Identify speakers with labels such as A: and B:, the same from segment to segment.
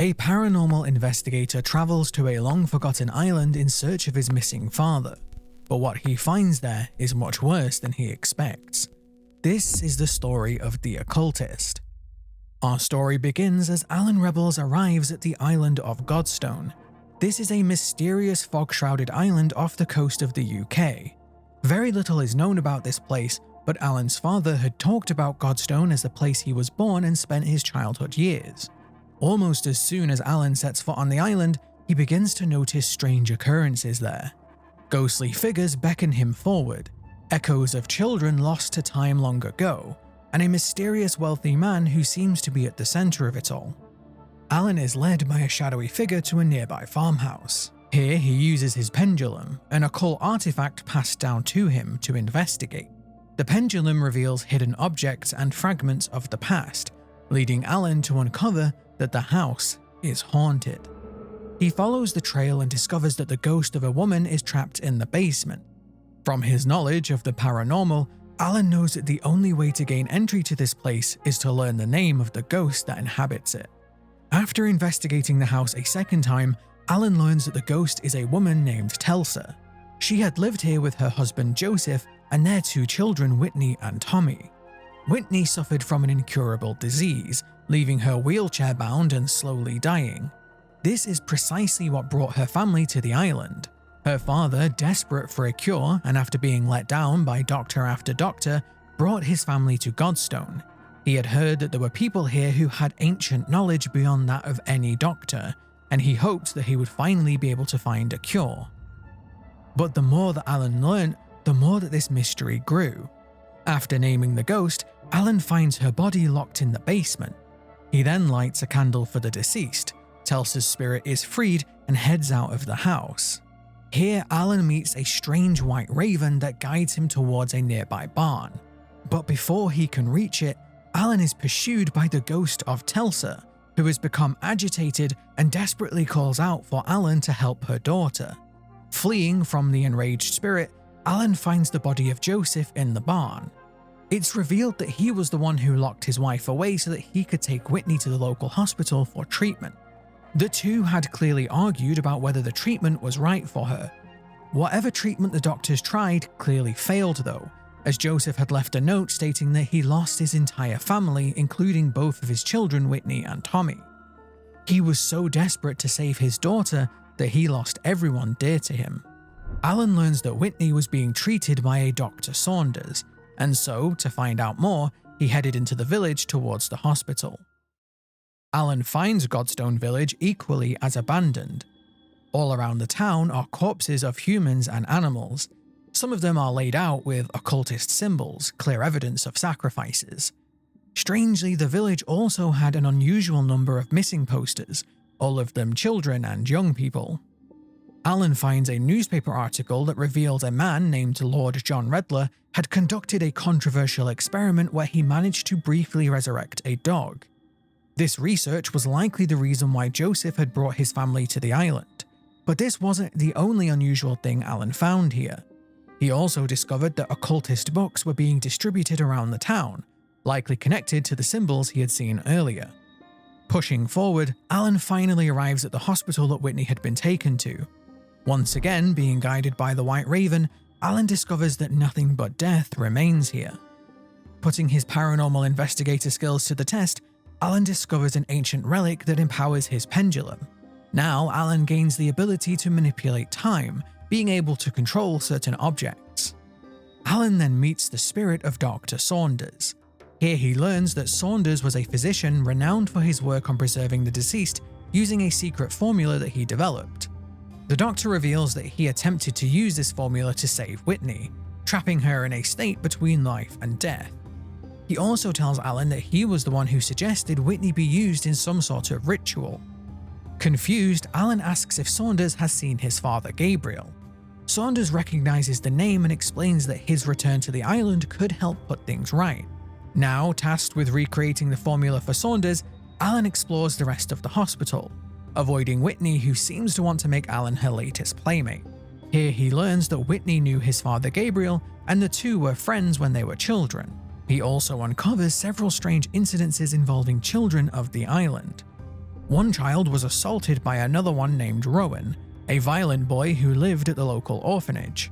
A: A paranormal investigator travels to a long-forgotten island in search of his missing father, but what he finds there is much worse than he expects. This is the story of the Occultist. Our story begins as Alan Rebels arrives at the island of Godstone. This is a mysterious fog-shrouded island off the coast of the UK. Very little is known about this place, but Alan's father had talked about Godstone as the place he was born and spent his childhood years. Almost as soon as Alan sets foot on the island, he begins to notice strange occurrences there. Ghostly figures beckon him forward, echoes of children lost to time long ago, and a mysterious wealthy man who seems to be at the center of it all. Alan is led by a shadowy figure to a nearby farmhouse. Here he uses his pendulum, an occult artifact passed down to him, to investigate. The pendulum reveals hidden objects and fragments of the past, leading Alan to uncover that the house is haunted. He follows the trail and discovers that the ghost of a woman is trapped in the basement. From his knowledge of the paranormal, Alan knows that the only way to gain entry to this place is to learn the name of the ghost that inhabits it. After investigating the house a second time, Alan learns that the ghost is a woman named Telsa. She had lived here with her husband Joseph and their 2 children Whitney and Tommy. Whitney suffered from an incurable disease, leaving her wheelchair-bound and slowly dying. This is precisely what brought her family to the island. Her father, desperate for a cure and after being let down by doctor after doctor, brought his family to Godstone. He had heard that there were people here who had ancient knowledge beyond that of any doctor, and he hoped that he would finally be able to find a cure. But the more that Alan learned, the more that this mystery grew. After naming the ghost, Alan finds her body locked in the basement. He then lights a candle for the deceased. Telsa's spirit is freed and heads out of the house. Here, Alan meets a strange white raven that guides him towards a nearby barn. But before he can reach it, Alan is pursued by the ghost of Telsa, who has become agitated and desperately calls out for Alan to help her daughter. Fleeing from the enraged spirit, Alan finds the body of Joseph in the barn. It's revealed that he was the one who locked his wife away so that he could take Whitney to the local hospital for treatment. The two had clearly argued about whether the treatment was right for her. Whatever treatment the doctors tried clearly failed though, as Joseph had left a note stating that he lost his entire family, including both of his children Whitney and Tommy. He was so desperate to save his daughter that he lost everyone dear to him. Alan learns that Whitney was being treated by a Dr. Saunders, and so, to find out more, he headed into the village towards the hospital. Alan finds Godstone Village equally as abandoned. All around the town are corpses of humans and animals. Some of them are laid out with occultist symbols, clear evidence of sacrifices. Strangely, the village also had an unusual number of missing posters, all of them children and young people. Alan finds a newspaper article that revealed a man named Lord John Redler had conducted a controversial experiment where he managed to briefly resurrect a dog. This research was likely the reason why Joseph had brought his family to the island. But this wasn't the only unusual thing Alan found here. He also discovered that occultist books were being distributed around the town, likely connected to the symbols he had seen earlier. Pushing forward, Alan finally arrives at the hospital that Whitney had been taken to. Once again, being guided by the White Raven, Alan discovers that nothing but death remains here. Putting his paranormal investigator skills to the test, Alan discovers an ancient relic that empowers his pendulum. Now, Alan gains the ability to manipulate time, being able to control certain objects. Alan then meets the spirit of Dr. Saunders. Here he learns that Saunders was a physician renowned for his work on preserving the deceased using a secret formula that he developed. The doctor reveals that he attempted to use this formula to save Whitney, trapping her in a state between life and death. He also tells Alan that he was the one who suggested Whitney be used in some sort of ritual. Confused, Alan asks if Saunders has seen his father Gabriel. Saunders recognizes the name and explains that his return to the island could help put things right. Now tasked with recreating the formula for Saunders, Alan explores the rest of the hospital, avoiding Whitney, who seems to want to make Alan her latest playmate. Here he learns that Whitney knew his father Gabriel and the two were friends when they were children. He also uncovers several strange incidences involving children of the island. One child was assaulted by another one named Rowan, a violent boy who lived at the local orphanage.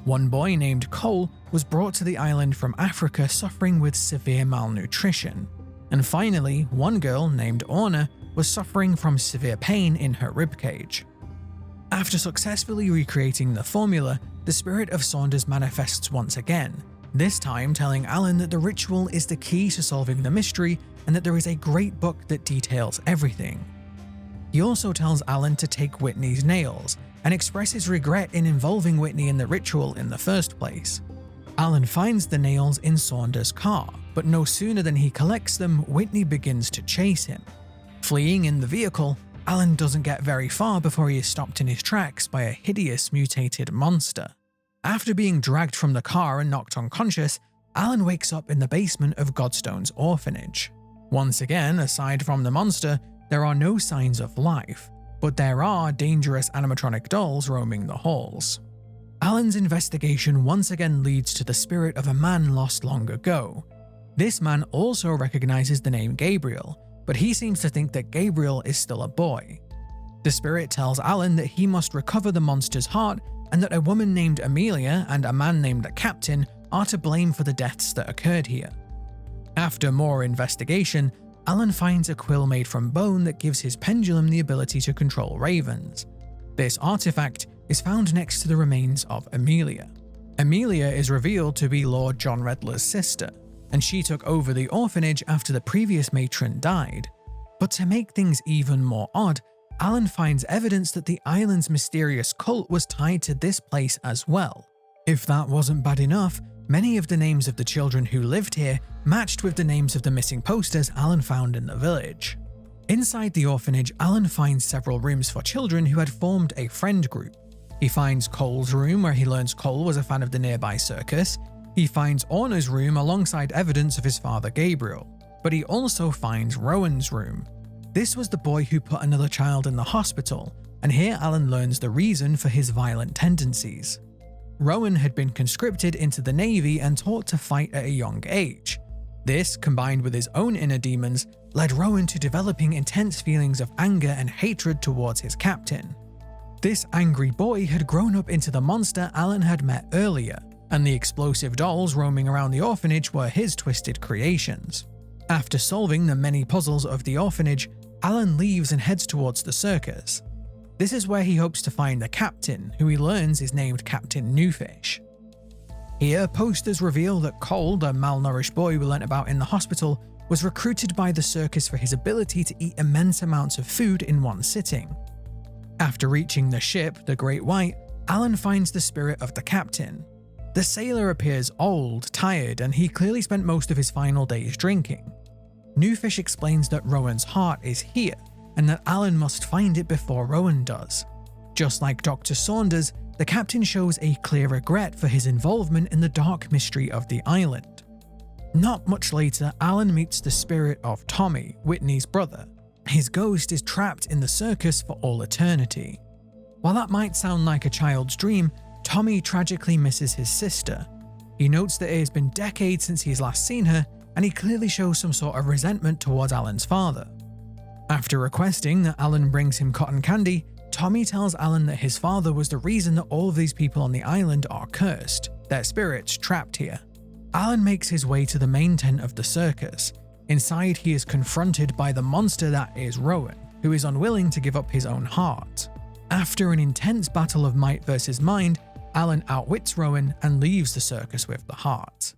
A: One boy named Cole was brought to the island from Africa suffering with severe malnutrition. And finally, one girl named Orna was suffering from severe pain in her ribcage. After successfully recreating the formula, the spirit of Saunders manifests once again, this time telling Alan that the ritual is the key to solving the mystery and that there is a great book that details everything. He also tells Alan to take Whitney's nails and expresses regret in involving Whitney in the ritual in the first place. Alan finds the nails in Saunders' car, but no sooner than he collects them, Whitney begins to chase him. Fleeing in the vehicle, Alan doesn't get very far before he is stopped in his tracks by a hideous mutated monster. After being dragged from the car and knocked unconscious, Alan wakes up in the basement of Godstone's orphanage. Once again, aside from the monster, there are no signs of life, but there are dangerous animatronic dolls roaming the halls. Alan's investigation once again leads to the spirit of a man lost long ago. This man also recognizes the name Gabriel, but he seems to think that Gabriel is still a boy. The spirit tells Alan that he must recover the monster's heart and that a woman named Amelia and a man named the Captain are to blame for the deaths that occurred here. After more investigation, Alan finds a quill made from bone that gives his pendulum the ability to control ravens. This artifact is found next to the remains of Amelia. Amelia is revealed to be Lord John Redler's sister, and she took over the orphanage after the previous matron died. But to make things even more odd, Alan finds evidence that the island's mysterious cult was tied to this place as well. If that wasn't bad enough, many of the names of the children who lived here matched with the names of the missing posters Alan found in the village. Inside the orphanage, Alan finds several rooms for children who had formed a friend group. He finds Cole's room where he learns Cole was a fan of the nearby circus. He finds Orna's room alongside evidence of his father Gabriel, but he also finds Rowan's room. This was the boy who put another child in the hospital, and here Alan learns the reason for his violent tendencies. Rowan had been conscripted into the Navy and taught to fight at a young age. This, combined with his own inner demons, led Rowan to developing intense feelings of anger and hatred towards his captain. This angry boy had grown up into the monster Alan had met earlier, and the explosive dolls roaming around the orphanage were his twisted creations. After solving the many puzzles of the orphanage, Alan leaves and heads towards the circus. This is where he hopes to find the captain, who he learns is named Captain Newfish. Here, posters reveal that Cole, the malnourished boy we learnt about in the hospital, was recruited by the circus for his ability to eat immense amounts of food in one sitting. After reaching the ship, the Great White, Alan finds the spirit of the captain. The sailor appears old, tired, and he clearly spent most of his final days drinking. Newfish explains that Rowan's heart is here, and that Alan must find it before Rowan does. Just like Dr. Saunders, the captain shows a clear regret for his involvement in the dark mystery of the island. Not much later, Alan meets the spirit of Tommy, Whitney's brother. His ghost is trapped in the circus for all eternity. While that might sound like a child's dream, Tommy tragically misses his sister. He notes that it has been decades since he's last seen her, and he clearly shows some sort of resentment towards Alan's father. After requesting that Alan brings him cotton candy, Tommy tells Alan that his father was the reason that all of these people on the island are cursed, their spirits trapped here. Alan makes his way to the main tent of the circus. Inside, he is confronted by the monster that is Rowan, who is unwilling to give up his own heart. After an intense battle of might versus mind, Alan outwits Rowan and leaves the circus with the heart.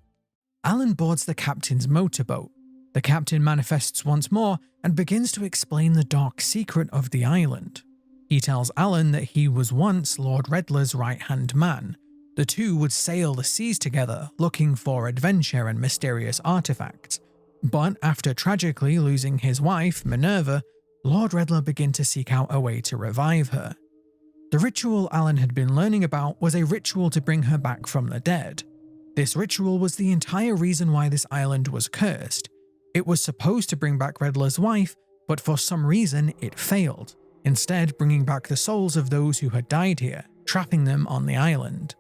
A: Alan boards the captain's motorboat. The captain manifests once more and begins to explain the dark secret of the island. He tells Alan that he was once Lord Redler's right-hand man. The two would sail the seas together, looking for adventure and mysterious artifacts. But after tragically losing his wife, Minerva, Lord Redler began to seek out a way to revive her. The ritual Alan had been learning about was a ritual to bring her back from the dead. This ritual was the entire reason why this island was cursed. It was supposed to bring back Redler's wife, but for some reason it failed, instead bringing back the souls of those who had died here, trapping them on the island.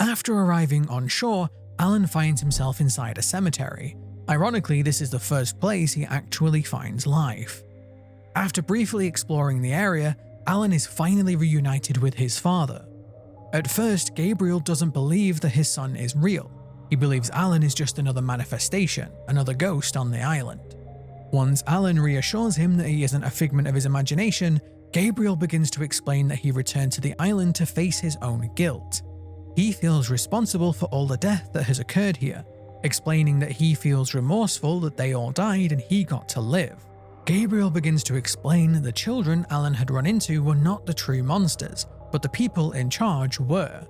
A: After arriving on shore, Alan finds himself inside a cemetery. Ironically, this is the first place he actually finds life. After briefly exploring the area, Alan is finally reunited with his father. At first, Gabriel doesn't believe that his son is real. He believes Alan is just another manifestation, another ghost on the island. Once Alan reassures him that he isn't a figment of his imagination, Gabriel begins to explain that he returned to the island to face his own guilt. He feels responsible for all the death that has occurred here, explaining that he feels remorseful that they all died and he got to live. Gabriel begins to explain that the children Alan had run into were not the true monsters, but the people in charge were.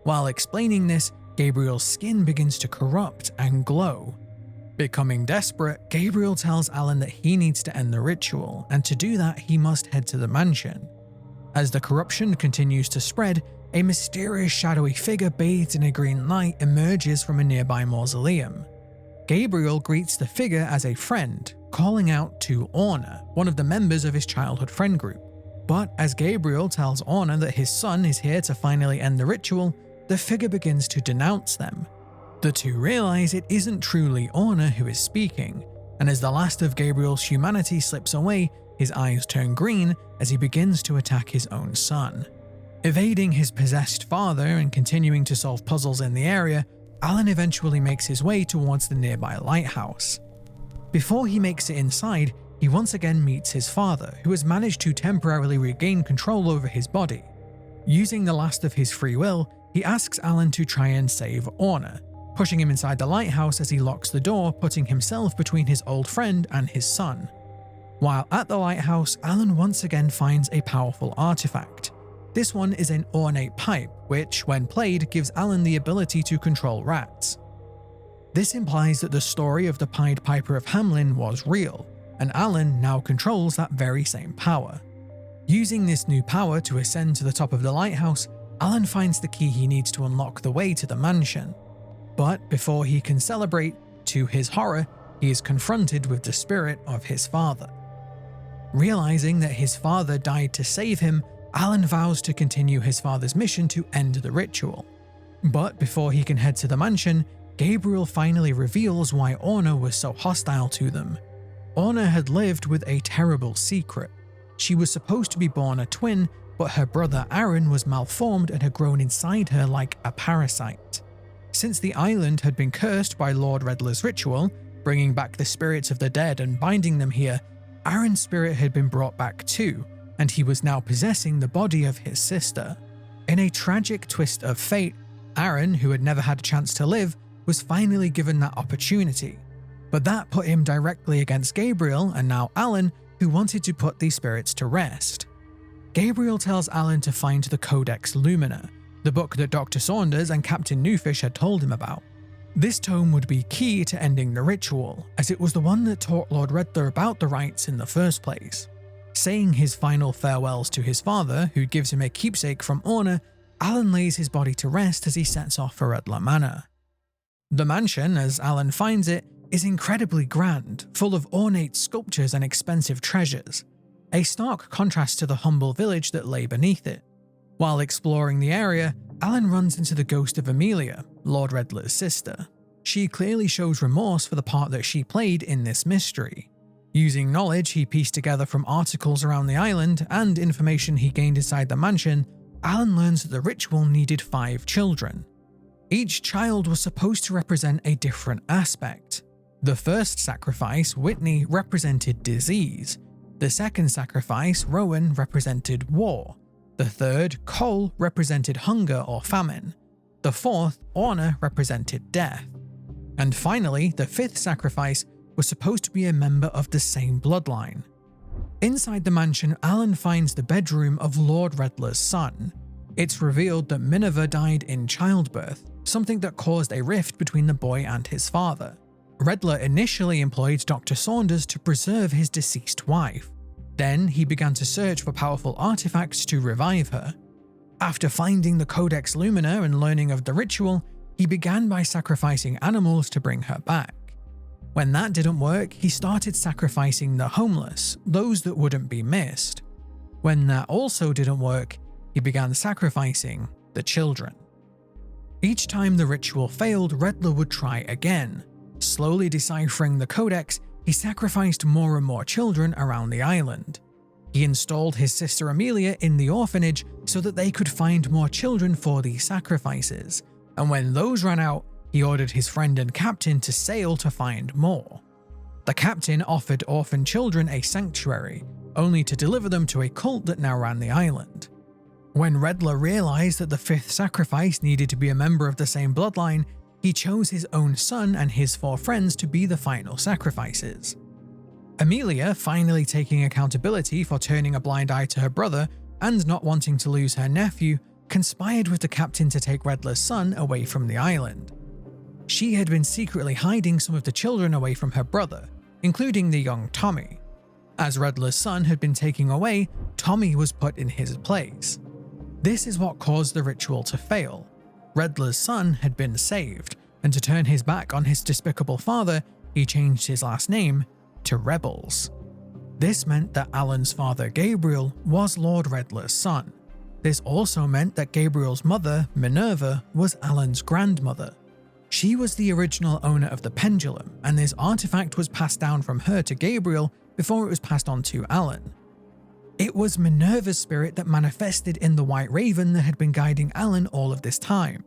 A: While explaining this, Gabriel's skin begins to corrupt and glow. Becoming desperate, Gabriel tells Alan that he needs to end the ritual, and to do that he must head to the mansion. As the corruption continues to spread, a mysterious shadowy figure bathed in a green light emerges from a nearby mausoleum. Gabriel greets the figure as a friend, calling out to Orna, one of the members of his childhood friend group. But as Gabriel tells Orna that his son is here to finally end the ritual, the figure begins to denounce them. The two realize it isn't truly Orna who is speaking, and as the last of Gabriel's humanity slips away, his eyes turn green as he begins to attack his own son. Evading his possessed father and continuing to solve puzzles in the area, Alan eventually makes his way towards the nearby lighthouse. Before he makes it inside, he once again meets his father, who has managed to temporarily regain control over his body. Using the last of his free will, he asks Alan to try and save Orna, pushing him inside the lighthouse as he locks the door, putting himself between his old friend and his son. While at the lighthouse, Alan once again finds a powerful artifact. This one is an ornate pipe, which, when played, gives Alan the ability to control rats. This implies that the story of the Pied Piper of Hamelin was real, and Alan now controls that very same power. Using this new power to ascend to the top of the lighthouse, Alan finds the key he needs to unlock the way to the mansion. But before he can celebrate, to his horror, he is confronted with the spirit of his father. Realizing that his father died to save him, Alan vows to continue his father's mission to end the ritual. But before he can head to the mansion, Gabriel finally reveals why Orna was so hostile to them. Orna had lived with a terrible secret. She was supposed to be born a twin, but her brother Aaron was malformed and had grown inside her like a parasite. Since the island had been cursed by Lord Redler's ritual, bringing back the spirits of the dead and binding them here, Aaron's spirit had been brought back too, and he was now possessing the body of his sister. In a tragic twist of fate, Aaron, who had never had a chance to live, was finally given that opportunity. But that put him directly against Gabriel and now Alan, who wanted to put these spirits to rest. Gabriel tells Alan to find the Codex Lumina, the book that Dr. Saunders and Captain Newfish had told him about. This tome would be key to ending the ritual, as it was the one that taught Lord Redler about the rites in the first place. Saying his final farewells to his father, who gives him a keepsake from Orna, Alan lays his body to rest as he sets off for Redler Manor. The mansion, as Alan finds it, is incredibly grand, full of ornate sculptures and expensive treasures, a stark contrast to the humble village that lay beneath it. While exploring the area, Alan runs into the ghost of Amelia, Lord Redler's sister. She clearly shows remorse for the part that she played in this mystery. Using knowledge he pieced together from articles around the island and information he gained inside the mansion, Alan learns that the ritual needed 5 children. Each child was supposed to represent a different aspect. The first sacrifice, Whitney, represented disease. The second sacrifice, Rowan, represented war. The third, Cole, represented hunger or famine. The fourth, Orna, represented death. And finally, the fifth sacrifice was supposed to be a member of the same bloodline. Inside the mansion, Alan finds the bedroom of Lord Redler's son. It's revealed that Minerva died in childbirth, something that caused a rift between the boy and his father. Redler initially employed Dr. Saunders to preserve his deceased wife. Then he began to search for powerful artifacts to revive her. After finding the Codex Lumina and learning of the ritual, he began by sacrificing animals to bring her back. When that didn't work, he started sacrificing the homeless, those that wouldn't be missed. When that also didn't work, he began sacrificing the children. Each time the ritual failed, Redler would try again. Slowly deciphering the codex, he sacrificed more and more children around the island. He installed his sister Amelia in the orphanage so that they could find more children for these sacrifices, and when those ran out, he ordered his friend and captain to sail to find more. The captain offered orphan children a sanctuary, only to deliver them to a cult that now ran the island. When Redler realized that the fifth sacrifice needed to be a member of the same bloodline, he chose his own son and his 4 friends to be the final sacrifices. Amelia, finally taking accountability for turning a blind eye to her brother and not wanting to lose her nephew, conspired with the captain to take Redler's son away from the island. She had been secretly hiding some of the children away from her brother, including the young Tommy. As Redler's son had been taken away, Tommy was put in his place. This is what caused the ritual to fail. Redler's son had been saved, and to turn his back on his despicable father, he changed his last name to Rebels. This meant that Alan's father, Gabriel, was Lord Redler's son. This also meant that Gabriel's mother, Minerva, was Alan's grandmother. She was the original owner of the pendulum, and this artifact was passed down from her to Gabriel before it was passed on to Alan. It was Minerva's spirit that manifested in the White Raven that had been guiding Alan all of this time.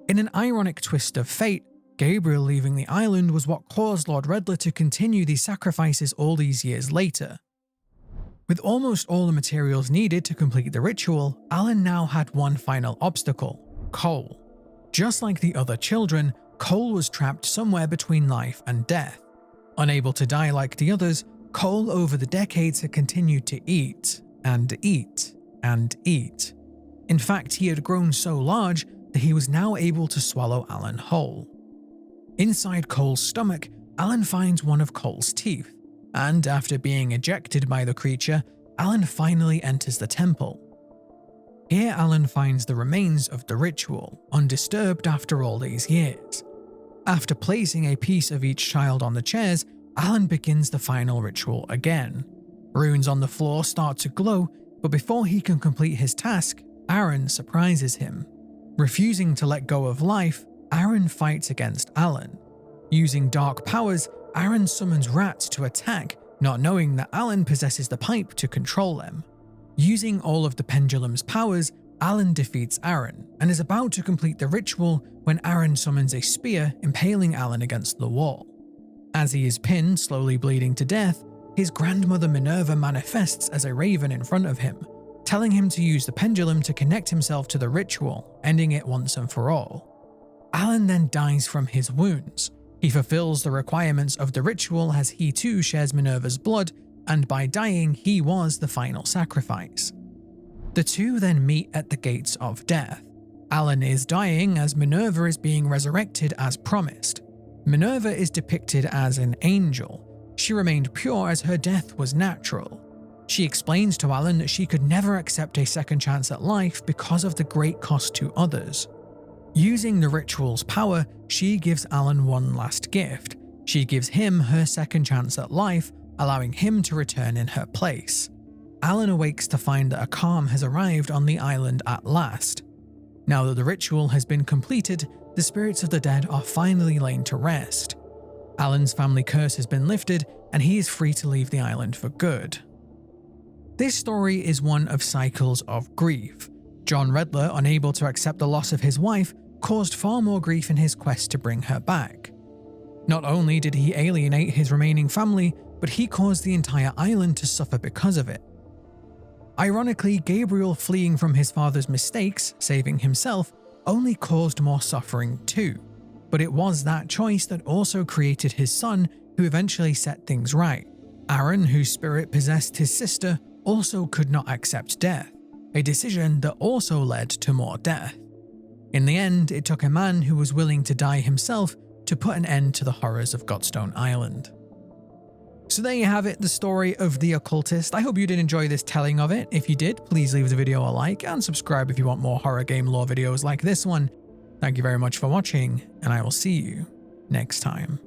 A: In an ironic twist of fate, Gabriel leaving the island was what caused Lord Redler to continue these sacrifices all these years later. With almost all the materials needed to complete the ritual, Alan now had one final obstacle: Cole. Just like the other children, Cole was trapped somewhere between life and death. Unable to die like the others, Cole over the decades had continued to eat, and eat, and eat. In fact, he had grown so large that he was now able to swallow Alan whole. Inside Cole's stomach, Alan finds one of Cole's teeth, and after being ejected by the creature, Alan finally enters the temple. Here Alan finds the remains of the ritual, undisturbed after all these years. After placing a piece of each child on the chairs, Alan begins the final ritual again. Runes on the floor start to glow, but before he can complete his task, Aaron surprises him. Refusing to let go of life, Aaron fights against Alan. Using dark powers, Aaron summons rats to attack, not knowing that Alan possesses the pipe to control them. Using all of the pendulum's powers, Alan defeats Aaron and is about to complete the ritual when Aaron summons a spear, impaling Alan against the wall. As he is pinned, slowly bleeding to death, his grandmother Minerva manifests as a raven in front of him, telling him to use the pendulum to connect himself to the ritual, ending it once and for all. Alan then dies from his wounds. He fulfills the requirements of the ritual as he too shares Minerva's blood, and by dying, he was the final sacrifice. The two then meet at the gates of death. Alan is dying as Minerva is being resurrected as promised. Minerva is depicted as an angel. She remained pure as her death was natural. She explains to Alan that she could never accept a second chance at life because of the great cost to others. Using the ritual's power, she gives Alan one last gift. She gives him her second chance at life, allowing him to return in her place. Alan awakes to find that a calm has arrived on the island at last. Now that the ritual has been completed, the spirits of the dead are finally laid to rest. Alan's family curse has been lifted, and he is free to leave the island for good. This story is one of cycles of grief. John Redler, unable to accept the loss of his wife, caused far more grief in his quest to bring her back. Not only did he alienate his remaining family, but he caused the entire island to suffer because of it. Ironically, Gabriel fleeing from his father's mistakes, saving himself, only caused more suffering too. But it was that choice that also created his son, who eventually set things right. Aaron, whose spirit possessed his sister, also could not accept death, a decision that also led to more death. In the end, it took a man who was willing to die himself to put an end to the horrors of Godstone Island. So there you have it, the story of the Occultist. I hope you did enjoy this telling of it. If you did, please leave the video a like and subscribe if you want more horror game lore videos like this one. Thank you very much for watching, and I will see you next time.